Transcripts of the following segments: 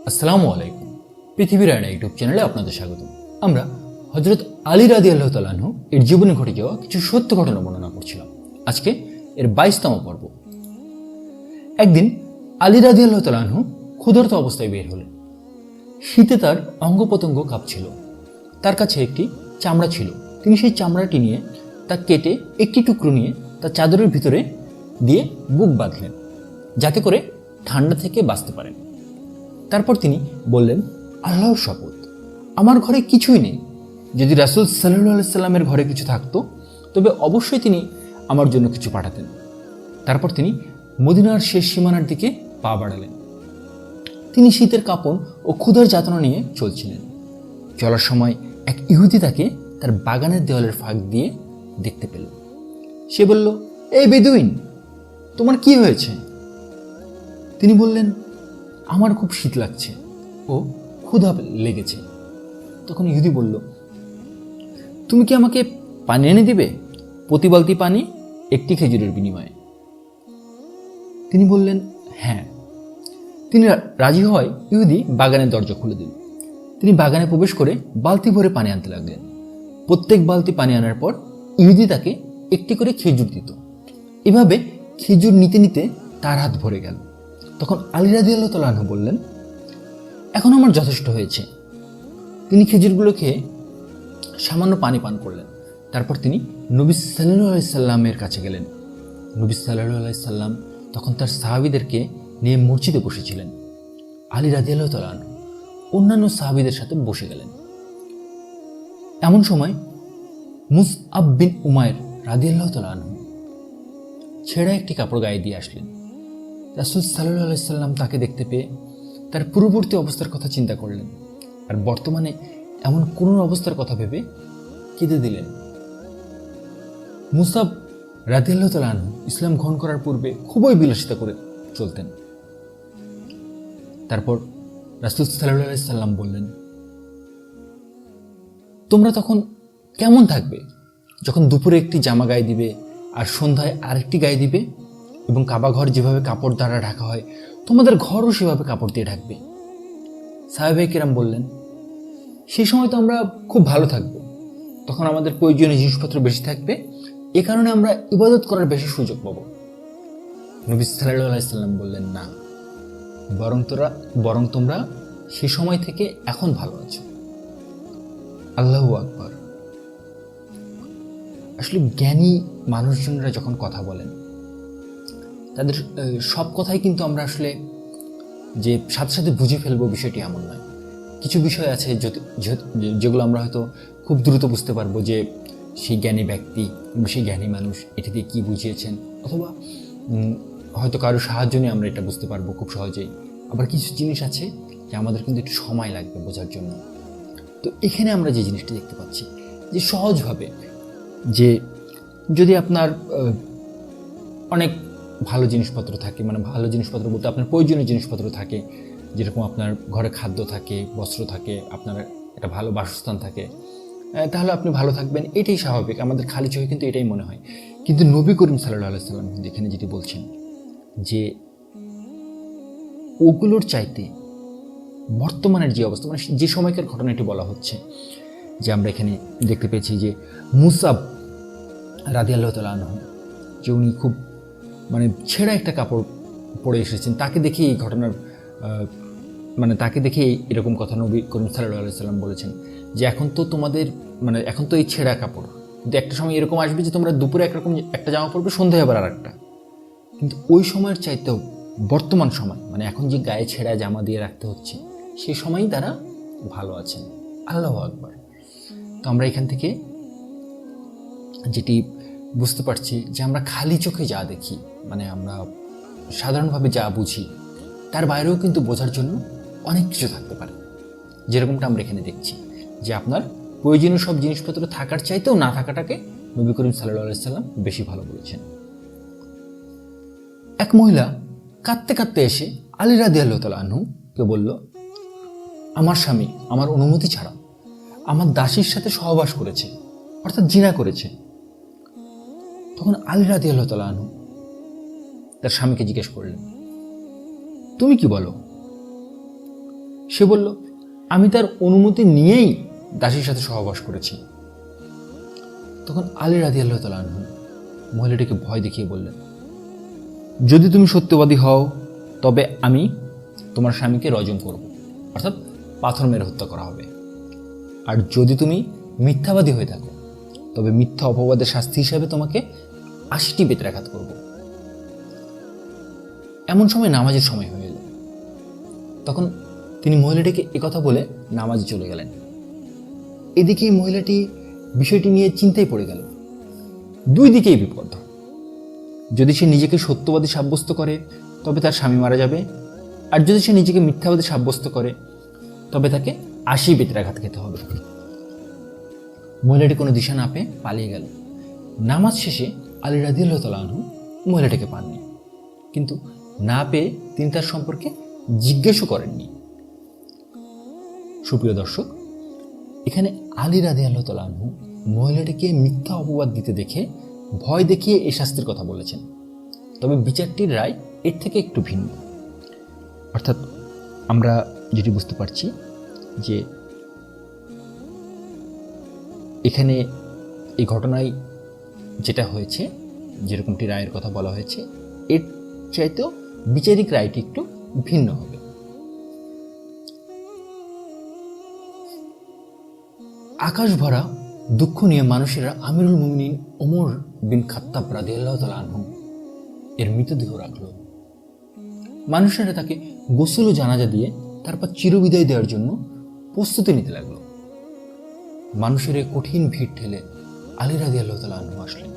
আসসালামু আলাইকুম। পৃথিবীর আয়না ইউটিউব চ্যানেলে আপনাদের স্বাগত। আমরা হযরত আলী রাদিয়াল্লাহু তাআলা আনহু এর জীবনে ঘটে যাওয়া কিছু সত্য ঘটনা বর্ণনা করছিলাম। আজকে এর 22তম পর্ব। একদিন আলী রাদিয়াল্লাহু তাআলা আনহু ক্ষুধার্ত অবস্থায় বের হলেন। শীতে তার অঙ্গ প্রত্যঙ্গ কাঁপছিল। তার কাছে একটি চামড়া ছিল। তিনি সেই চামড়াটি নিয়ে তা কেটে একটি টুকরো নিয়ে তার চাদরের ভিতরে দিয়ে বুক বাঁধলেন, যাতে করে ঠান্ডা থেকে বাঁচতে পারেন। তারপর তিনি বললেন, আল্লাহর শপথ, আমার ঘরে কিছুই নেই। যদি রাসূল সাল্লাল্লাহু আলাইহি সাল্লামের ঘরে কিছু থাকতো তবে অবশ্যই তিনি আমার জন্য কিছু পাঠাতেন। তারপর তিনি মদিনার শেষ সীমানার দিকে পা বাড়ালেন। তিনি শীতের কাঁপন ও ক্ষুধার যাতনা নিয়ে চলছিলেন। চলার সময় এক ইহুদি তাকে তার বাগানের দেওয়ালের ফাঁক দিয়ে দেখতে পেল। সে বলল, এই বেদুইন, তোমার কি হয়েছে? তিনি বললেন, আমার খুব শীত লাগছে ও ক্ষুধা লেগেছে। তখন ইহুদি বলল, তুমি কি আমাকে পানি এনে দিবে? প্রতি বালতি পানি একটি খেজুরের বিনিময়ে। তিনি বললেন, হ্যাঁ। তিনি রাজি হওয়ায় ইহুদি বাগানের দরজা খুলে দিল। তিনি বাগানে প্রবেশ করে বালতি ভরে পানি আনতে লাগলেন। প্রত্যেক বালতি পানি আনার পর ইহুদি তাকে একটি করে খেজুর দিত। এভাবে খেজুর নিতে নিতে তার হাত ভরে গেল। তখন আলী রাদিয়াল্লাহু তাআলা আনহু বললেন, এখন আমার যথেষ্ট হয়েছে। তিনি খেজুরগুলো খেয়ে সামান্য পানি পান করলেন। তারপর তিনি নবী সাল্লাল্লাহু আলাইহি সাল্লামের কাছে গেলেন। নবী সাল্লাল্লাহু আলাইহি সাল্লাম তখন তার সাহাবীদেরকে নিয়ে মসজিদে বসেছিলেন। আলী রাদিয়াল্লাহু তাআলা আনহু অন্যান্য সাহাবীদের সাথে বসে গেলেন। এমন সময় মুসআব বিন উমাইর রাদিয়াল্লাহু তাআলা আনহু ছেঁড়া একটি কাপড় গায়ে দিয়ে আসলেন। রাসূল সাল্লাল্লাহু আলাইহি সাল্লাম তাকে দেখতে পেয়ে তার পূর্ববর্তী অবস্থার কথা চিন্তা করলেন আর বর্তমানে এমন করুণ অবস্থার কথা ভেবে কেঁদে দিলেন। মুসআব রাদিয়াল্লাহু তাআলা আনহু ইসলাম গ্রহণ করার পূর্বে খুবই বিলাসিতা করে চলতেন। তারপর রাসূল সাল্লাল্লাহু আলাইহি সাল্লাম বললেন, তোমরা তখন কেমন থাকবে যখন দুপুরে একটি জামা গায়ে দিবে আর সন্ধ্যায় আরেকটি গায়ে দিবে, এবং কাবা ঘর যেভাবে কাপড় দ্বারা ঢাকা হয় তোমাদের ঘরও সেভাবে কাপড় দিয়ে ঢাকবে? সাহাবায়ে কেরাম বললেন, সেই সময় তো আমরা খুব ভালো থাকবো, তখন আমাদের প্রয়োজনীয় জিনিসপত্র বেশি থাকবে, এ কারণে আমরা ইবাদত করার বেশি সুযোগ পাবো। নবী সাল্লাল্লাহু আলাইহি সাল্লাম বললেন, না, বরং তোমরা সে সময় থেকে এখন ভালো আছো। আল্লাহু আকবার। আসলে জ্ঞানী মানুষজনরা যখন কথা বলেন তাদের সব কথাই কিন্তু আমরা আসলে যে সাথে সাথে বুঝে ফেলবো বিষয়টি এমন নয়। কিছু বিষয় আছে যেগুলো আমরা হয়তো খুব দ্রুত বুঝতে পারবো যে সেই জ্ঞানী ব্যক্তি, সেই জ্ঞানী মানুষ এটি দিয়ে কী বুঝিয়েছেন, অথবা হয়তো কারো সাহায্য নিয়ে আমরা এটা বুঝতে পারবো খুব সহজেই। আবার কিছু জিনিস আছে যে আমাদের কিন্তু একটু সময় লাগবে বোঝার জন্য। তো এখানে আমরা যে জিনিসটা দেখতে পাচ্ছি যে সহজভাবে, যে যদি আপনার অনেক ভালো জিনিসপত্র থাকে, মানে ভালো জিনিসপত্র বলতে আপনার প্রয়োজনীয় জিনিসপত্র থাকে, যেরকম আপনার ঘরে খাদ্য থাকে, বস্ত্র থাকে, আপনার একটা ভালো বাসস্থান থাকে, তাহলে আপনি ভালো থাকবেন, এটাই স্বাভাবিক। আমাদের খালি চোখে কিন্তু এটাই মনে হয়। কিন্তু নবী করিম সাল্লাল্লাহু আলাইহি সাল্লাম এখানে যেটি বলছেন যে ওগুলোর চাইতে বর্তমানের যে অবস্থা, মানে যে সময়কার ঘটনাটি বলা হচ্ছে, যে আমরা এখানে দেখতে পেয়েছি যে মুসআব রাদিয়াল্লাহু তাআলা আনহু, যে উনি খুব মানে ছেঁড়া একটা কাপড় পরে এসেছেন, তাকে দেখে এই ঘটনার তাকে দেখে এরকম কথা নবী করিম সাল্লাল্লাহু আলাইহি সাল্লাম বলেছেন যে এখন তো তোমাদের এখন তো এই ছেঁড়া কাপড়, কিন্তু একটা সময় এরকম আসবে যে তোমরা দুপুরে একরকম একটা জামা পরবে, সন্ধ্যায় আবার আর একটা। কিন্তু ওই সময়ের চাইতেও বর্তমান সময়, এখন যে গায়ে ছেঁড়া জামা দিয়ে রাখতে হচ্ছে, সেই সময়ই তারা ভালো আছেন। আল্লাহু আকবার। তো আমরা এখান থেকে যেটি বুঝতে পারছি যে আমরা খালি চোখে যা দেখি, আমরা সাধারণভাবে যা বুঝি, তার বাইরেও কিন্তু বোঝার জন্য অনেক কিছু থাকতে পারে। যেরকমটা আমরা এখানে দেখছি যে আপনার প্রয়োজনীয় সব জিনিসপত্র থাকার চাইতেও না থাকাটাকে নবী করিম সাল্লাল্লাহু আলাইহি সাল্লাম বেশি ভালো বলেছেন। এক মহিলা কাঁদতে কাঁদতে এসে আলী রাদিয়াল্লাহু তাআলা আনহুকে বলল, আমার স্বামী আমার অনুমতি ছাড়া আমার দাসীর সাথে সহবাস করেছে, অর্থাৎ জিনা করেছে। তখন আলী রাদিয়াল্লাহু তাআলা আনহু তার স্বামীকে জিজ্ঞেস করলেন, তুমি কি বলো? সে বলল, আমি তার অনুমতি নিয়েই দাসীর সাথে সহবাস করেছি। তখন আলী রাদিয়াল্লাহু তাআলা আনহু মহিলাটিকে ভয় দেখিয়ে বললেন, যদি তুমি সত্যবাদী হও তবে আমি তোমার স্বামীকে রজম করব, অর্থাৎ পাথর মেরে হত্যা করা হবে। আর যদি তুমি মিথ্যাবাদী হয়ে থাকো তবে মিথ্যা অপবাদের শাস্তি হিসাবে তোমাকে 80টি বেত্রাঘাত করব। এমন সময় নামাজের সময় হয়ে এলো। তখন তিনি মহিলাটিকে একথা বলে নামাজে চলে গেলেন। এদিকে মহিলাটি বিষয়টি নিয়ে চিন্তায় পড়ে গেল। দুই দিকেই বিপদ। যদি সে নিজেকে সত্যবাদী সাব্যস্ত করে তবে তার স্বামী মারা যাবে, আর যদি সে নিজেকে মিথ্যাবাদী সাব্যস্ত করে তবে তাকে 80 বেত্রাঘাত খেতে হবে। মহিলাটি কোনো দিশা না পেয়ে পালিয়ে গেল। নামাজ শেষে আলী রাদিয়াল্লাহু তাআলা আনহু মহিলাটিকে পাননি, কিন্তু না পেয়ে তিনি তার সম্পর্কে জিজ্ঞেসও করেননি। সুপ্রিয় দর্শক, এখানে আলী রাদিয়াল্লাহু তাআলা আনহু মহিলাটিকে মিথ্যা অপবাদ দিতে দেখে ভয় দেখিয়ে এই শাস্তির কথা বলেছেন। তবে বিচারটির রায় এর থেকে একটু ভিন্ন। অর্থাৎ আমরা যেটি বুঝতে পারছি যে এখানে এই ঘটনায় যেটা হয়েছে, যেরকমটি রায়ের কথা বলা হয়েছে, এর চাইতেও বিচারিক রায়টি একটু ভিন্ন হবে। আকাশ ভরা দুঃখ নিয়ে মানুষেরা আমিরুল মুমিনিন ওমর বিন খাত্তাব রাদিয়াল্লাহু তাআলা আনহু এর মৃতদেহ রাখল। মানুষেরা তাকে গোসল ও জানাজা দিয়ে তারপর চিরবিদায় দেওয়ার জন্য প্রস্তুতি নিতে লাগলো। মানুষের এই কঠিন ভিড় ঠেলে আলী রাদিয়াল্লাহু তাআলা আনহু আসলেন।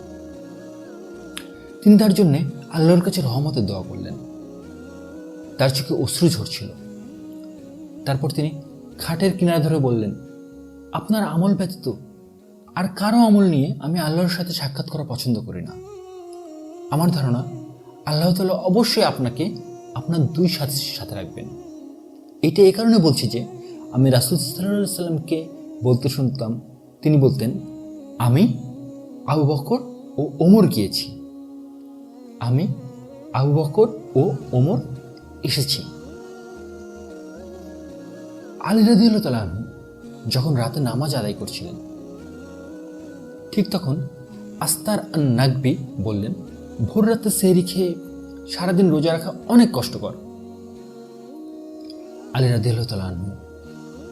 তিনি তার জন্য আল্লাহর কাছে রহমতের দোয়া করলেন। তার চোখে অশ্রু ঝরছিল। তারপর তিনি খাটের কিনারা ধরে বললেন, আপনার আমল ব্যতীত আর কারো আমল নিয়ে আমি আল্লাহর সাথে সাক্ষাৎ করা পছন্দ করি না। আমার ধারণা আল্লাহ তাআলা অবশ্যই আপনাকে আপনার দুই সাথীর সাথে রাখবেন। এটা এই কারণে বলছি যে আমি রাসূল সাল্লাল্লাহু আলাইহি ওয়াসাল্লামকে বলতে শুনতাম, তিনি বলতেন, আমি আবু বকর ও ওমর গিয়েছি, আমি আবু বকর ও ওমর এসেছি। আলী রাদিয়াল্লাহু তাআলা আনহু যখন রাতে নামাজ আদায় করছিলেন, ঠিক তখন আস্তার আন নাকবি বললেন, ভোর রাতে সেহরি খেয়ে সারাদিন রোজা রাখা অনেক কষ্টকর। আলী রাদিয়াল্লাহু তাআলা আনহু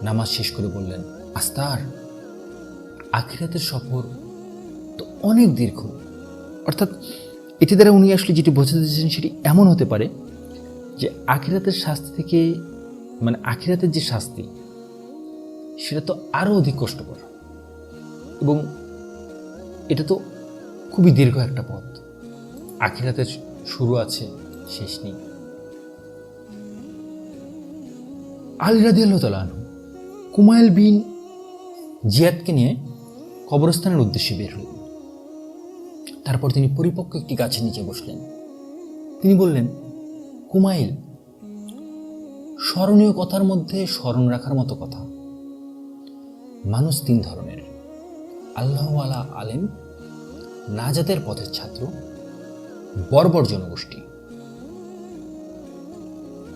নামাজ শেষ করে বললেন, আস্তার, আখিরাতের সফর তো অনেক দীর্ঘ। অর্থাৎ এটি দ্বারা উনি আসলে যেটি বোঝাতে চেয়েছেন সেটি এমন হতে পারে যে আখিরাতের শাস্তি থেকে, মানে আখিরাতের যে শাস্তি সেটা তো আরো অধিক কষ্টকর, এবং এটা তো খুবই দীর্ঘ একটা পথ। আখিরাতের শুরু আছে, শেষ নেই। আলী রাদিয়াল্লাহু তাআলা আনহু কুমাইল বিন জিয়াদকে নিয়ে কবরস্থানের উদ্দেশ্যে বের হলেন। তারপর তিনি পরিপক্ক একটি গাছের নিচে বসলেন। তিনি বললেন, কুমাইল, স্মরণীয় কথার মধ্যে স্মরণ রাখার মতো কথা। মানুষ তিন ধরনের: আল্লাহওয়ালা আলেম, নাজাতের পথের ছাত্র, বর্বর জনগোষ্ঠী।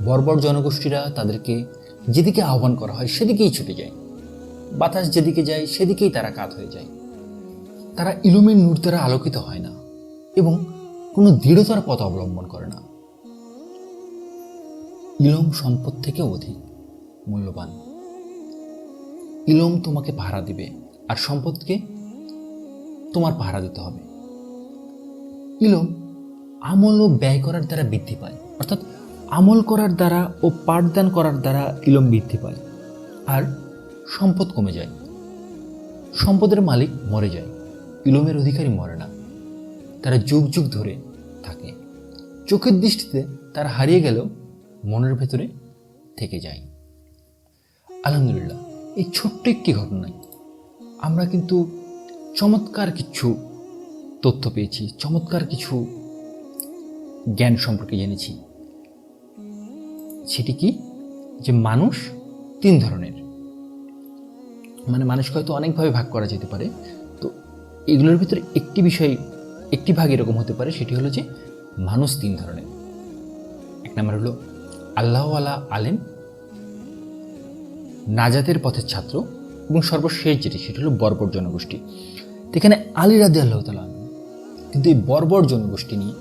বর্বর জনগোষ্ঠীরা তাদেরকে যেদিকে আহ্বান করা হয় সেদিকেই ছুটে যায়, বাতাস যেদিকে যায় সেদিকেই তারা কাত হয়ে যায়। তারা ইলমের নূর দ্বারা আলোকিত হয় না এবং কোনো দৃঢ়তার পথ অবলম্বন করে না। ইলম সম্পদ থেকে অধিক মূল্যবান। ইলম তোমাকে ভাড়া দিবে, আর সম্পদকে তোমার ভাড়া দিতে হবে। ইলম আমল ও ব্যয় করার দ্বারা বৃদ্ধি পায়, অর্থাৎ আমল করার দ্বারা ও পাঠদান করার দ্বারা ইলম বৃদ্ধি পায়, আর সম্পদ কমে যায়। সম্পদের মালিক মরে যায়, ইলমের অধিকারী মরে না। তারা যুগ যুগ ধরে থাকে। চোখের দৃষ্টিতে তারা হারিয়ে গেলেও মনের ভেতরে থেকে যায়। আলহামদুলিল্লাহ, এই ছোট্ট একটি ঘটনায় আমরা কিন্তু চমৎকার কিছু তথ্য পেয়েছি, চমৎকার কিছু জ্ঞান সম্পর্কে জেনেছি। সেটি কি? যে মানুষ তিন ধরনের, মানে মানুষকে হয়তো অনেকভাবে ভাগ করা যেতে পারে। তো এগুলোর ভিতরে একটি বিষয়, একটি ভাগ এরকম হতে পারে, সেটি হলো যে মানুষ তিন ধরনের। এক নম্বর হলো আল্লাহওয়ালা আলেম, নাজাতের পথের ছাত্র এবং সর্বশেষ যেটি সেটা হলো বর্বর জনগোষ্ঠী। তো এখানে আলী রাদিয়াল্লাহু তাআলা আনহু কিন্তু এই বর্বর জনগোষ্ঠী নিয়ে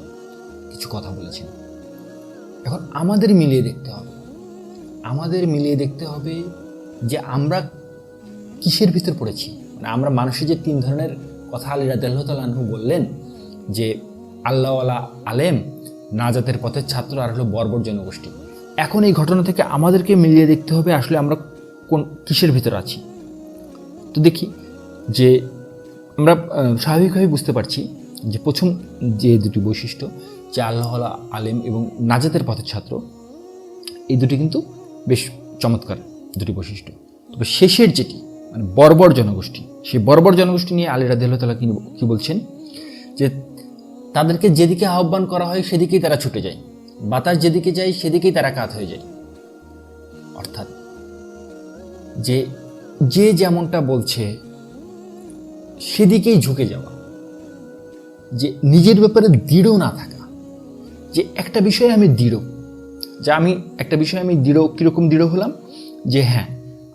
কিছু কথা বলেছেন। এখন আমাদের মিলিয়ে দেখতে হবে যে আমরা কিসের ভিতর পড়েছি। মানে আমরা মানুষের যে 3 ধরনের কথা আলী রাদিয়াল্লাহু তাআলা আনহু বললেন, যে আল্লাহওয়ালা আলেম, নাজাতের পথের ছাত্র, আর হলো বর্বর জনগোষ্ঠী। এখন এই ঘটনা থেকে আমাদেরকে মিলিয়ে দেখতে হবে আসলে আমরা কিসের ভিতর আছি। তো দেখি যে আমরা স্বাভাবিকভাবে বুঝতে পারছি যে প্রথম যে দুটি বৈশিষ্ট্য, যে আল্লাহওয়ালা আলেম এবং নাজাতের পথের ছাত্র, এই দুটি কিন্তু বেশ চমৎকার দুটি বৈশিষ্ট্য। তবে শেষের যেটি মানে বর্বর জনগোষ্ঠী, সেই বর্বর জনগোষ্ঠী নিয়ে আলী রাদিয়াল্লাহু তাআলা কি বলছেন, যে তাদেরকে যেদিকে আহ্বান করা হয় সেদিকেই তারা ছুটে যায়, বাতাস যেদিকে যায় সেদিকেই তারা কাত হয়ে যায়। অর্থাৎ যে যেমনটা বলছে সেদিকেই ঝুঁকে যাওয়া, যে নিজের ব্যাপারে দৃঢ় না থাকা, যে একটা বিষয়ে আমি দৃঢ়, কীরকম দৃঢ় হলাম, যে হ্যাঁ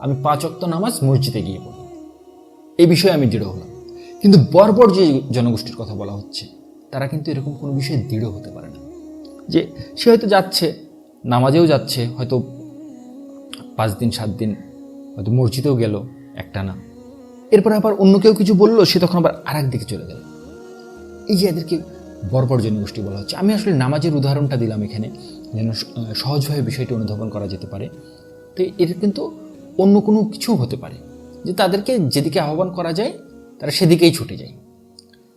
আমি 5 ওয়াক্ত নামাজ মসজিদে গিয়ে পড়ি, এই বিষয়ে আমি দৃঢ় হলাম। কিন্তু বর্বর যে জনগোষ্ঠীর কথা বলা হচ্ছে, তারা কিন্তু এরকম কোনো বিষয়ে দৃঢ় হতে পারে না। যে সে হয়তো যাচ্ছে, নামাজেও যাচ্ছে, হয়তো 5 দিন 7 দিন হয়তো মসজিদেও গেল একটানা, এরপরে আবার অন্য কেউ কিছু বললো, সে তখন আবার আরেক দিকে চলে গেল। এই যে এদেরকে বর্বর জনগোষ্ঠী বলা হচ্ছে। আমি আসলে নামাজের উদাহরণটা দিলাম এখানে যেন সহজভাবে বিষয়টি অনুধাবন করা যেতে পারে। তো এর কিন্তু অন্য কোনো কিছু হতে পারে, যে তাদেরকে যেদিকে আহ্বান করা যায় তারা সেদিকেই ছুটে যায়,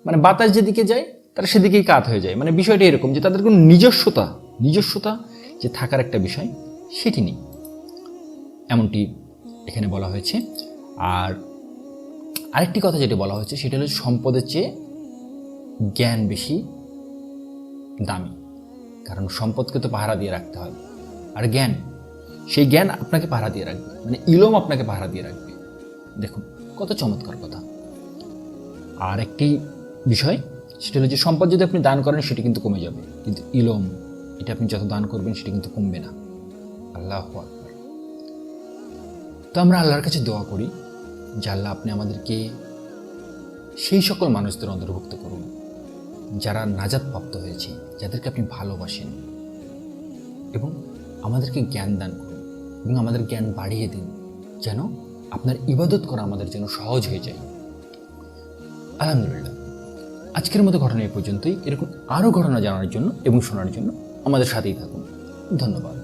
মানে বাতাস যেদিকে যায় তারা সেদিকেই কাত হয়ে যায়। মানে বিষয়টা এরকম যে তাদের কোনো নিজস্বতা যে থাকার একটা বিষয় সেটি নেই, এমনটি এখানে বলা হয়েছে। আর আরেকটি কথা যেটা বলা হয়েছে সেটা হলো সম্পদের চেয়ে জ্ঞান বেশি দামি, কারণ সম্পদকে তো পাহারা দিয়ে রাখতে হয়, আর সেই জ্ঞান আপনাকে পাহারা দিয়ে রাখবে, মানে ইলম আপনাকে পাহারা দিয়ে রাখবে। দেখুন কত চমৎকার কথা। আর একটি বিষয় সেটা হলো যে সম্পদ যদি আপনি দান করেন সেটি কিন্তু কমে যাবে, কিন্তু ইলম এটা আপনি যত দান করবেন সেটি কিন্তু কমবে না। আল্লাহু আকবার। তো আমরা আল্লাহর কাছে দোয়া করি যে আল্লাহ আপনি আমাদেরকে সেই সকল মানুষদের অন্তর্ভুক্ত করুন যারা নাজাত প্রাপ্ত হয়েছে, যাদেরকে আপনি ভালোবাসেন, এবং আমাদেরকে জ্ঞান দান করুন এবং আমাদের জ্ঞান বাড়িয়ে দিন, যেন আপনার ইবাদত করা আমাদের জন্য সহজ হয়ে যায়। আলহামদুলিল্লাহ, আজকের মতো ঘটনা এই পর্যন্তই। এরকম আরও ঘটনা জানার জন্য এবং শোনার জন্য আমাদের সাথেই থাকুন। ধন্যবাদ।